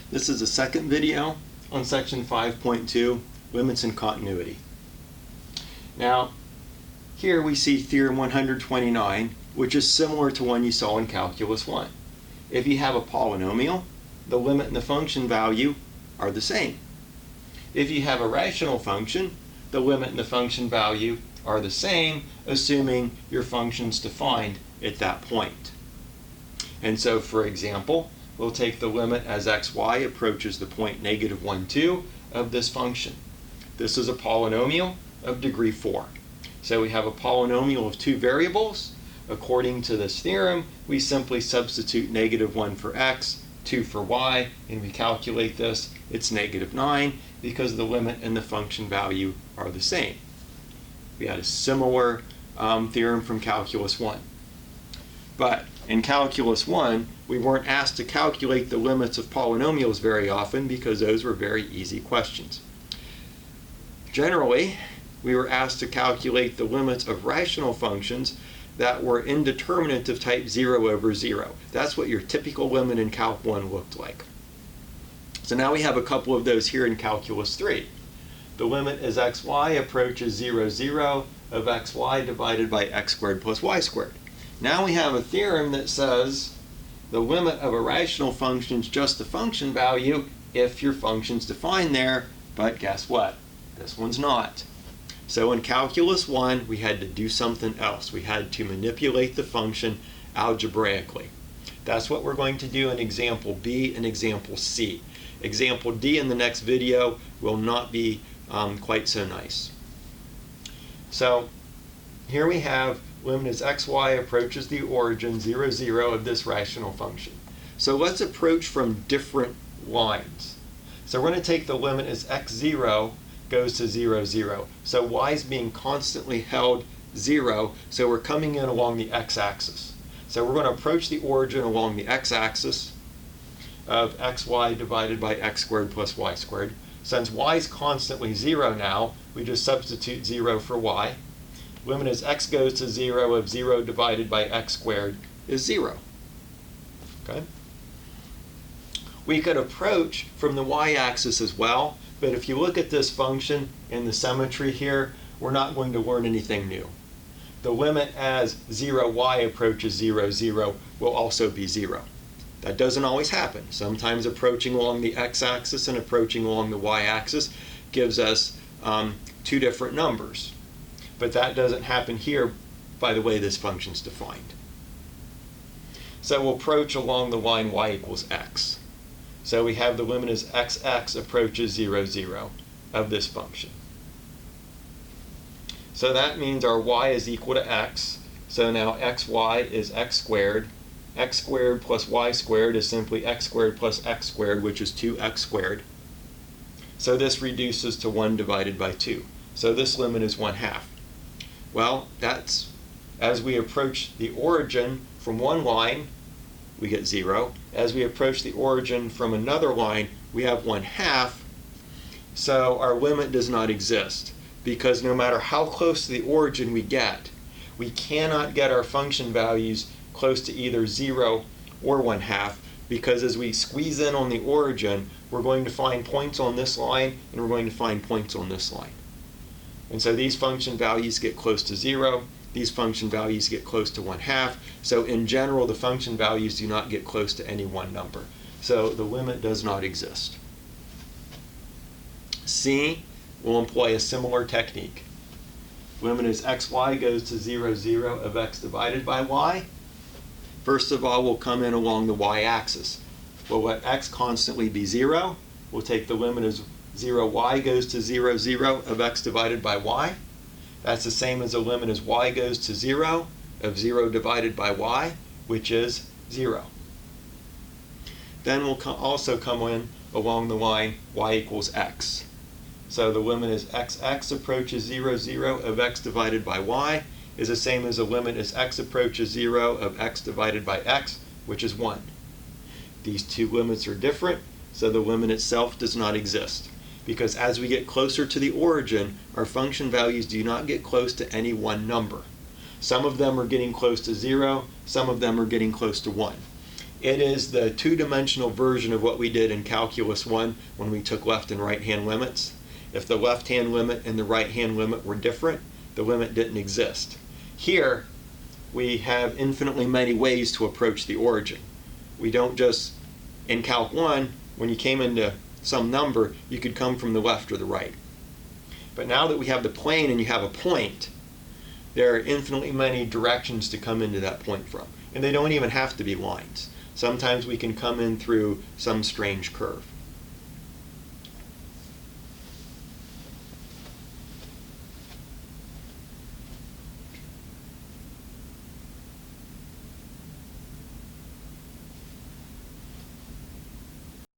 This is the second video on section 5.2, limits and continuity. Now, here we see theorem 129, which is similar to one you saw in Calculus 1. If you have a polynomial, the limit and the function value are the same. If you have a rational function, the limit and the function value are the same, assuming your function's defined at that point. And so, for example, we'll take the limit as xy approaches the point -1, 2 of this function. This is a polynomial of degree 4. So we have a polynomial of two variables. According to this theorem, we simply substitute -1 for x, 2 for y, and we calculate this. It's -9 because the limit and the function value are the same. We had a similar theorem from Calculus 1. But in Calculus 1, we weren't asked to calculate the limits of polynomials very often because those were very easy questions. Generally, we were asked to calculate the limits of rational functions that were indeterminate of type 0 over 0. That's what your typical limit in Calc 1 looked like. So now we have a couple of those here in Calculus 3. The limit as xy approaches 0, 0 of xy divided by x squared plus y squared. Now we have a theorem that says the limit of a rational function is just the function value if your function's defined there, but guess what? This one's not. So in Calculus 1, we had to do something else. We had to manipulate the function algebraically. That's what we're going to do in example B and example C. Example D in the next video will not be quite so nice. So here we have limit as xy approaches the origin 0, 0 of this rational function. So let's approach from different lines. So we're going to take the limit as x0 goes to 0, 0. So y is being constantly held 0, so we're coming in along the x-axis. So we're going to approach the origin along the x-axis of xy divided by x squared plus y squared. Since y is constantly 0 now, we just substitute 0 for y. Limit as x goes to 0 of 0 divided by x squared is 0. Okay? We could approach from the y-axis as well, but if you look at this function in the symmetry here, we're not going to learn anything new. The limit as 0y approaches 0, 0 will also be 0. That doesn't always happen. Sometimes approaching along the x-axis and approaching along the y-axis gives us two different numbers. But that doesn't happen here by the way this function's defined. So we'll approach along the line y equals x. So we have the limit as xx approaches 0, 0 of this function. So that means our y is equal to x. So now xy is x squared. X squared plus y squared is simply x squared plus x squared, which is 2x squared. So this reduces to 1 divided by 2. So this limit is 1/2. Well, that's as we approach the origin from one line, we get 0. As we approach the origin from another line, we have 1/2. So our limit does not exist, because no matter how close to the origin we cannot get our function values close to either 0 or 1/2, because as we squeeze in on the origin, we're going to find points on this line and we're going to find points on this line. And so these function values get close to 0, these function values get close to 1/2, so in general the function values do not get close to any one number. So the limit does not exist. C will employ a similar technique. Limit as xy goes to 0, 0 of x divided by y. First of all, we'll come in along the y-axis. We'll let x constantly be 0. We'll take the limit as 0y goes to 0, 0 of x divided by y. That's the same as the limit as y goes to 0 of 0 divided by y, which is 0. Then we'll also come in along the line y equals x. So the limit as xx approaches 0, 0 of x divided by y is the same as the limit as x approaches 0 of x divided by x, which is 1. These two limits are different, so the limit itself does not exist. Because as we get closer to the origin, our function values do not get close to any one number. Some of them are getting close to 0, some of them are getting close to 1. It is the two-dimensional version of what we did in Calculus 1 when we took left and right-hand limits. If the left-hand limit and the right-hand limit were different, the limit didn't exist. Here, we have infinitely many ways to approach the origin. We don't just, in Calc 1, when you came into some number, you could come from the left or the right. But now that we have the plane and you have a point, there are infinitely many directions to come into that point from. And they don't even have to be lines. Sometimes we can come in through some strange curve.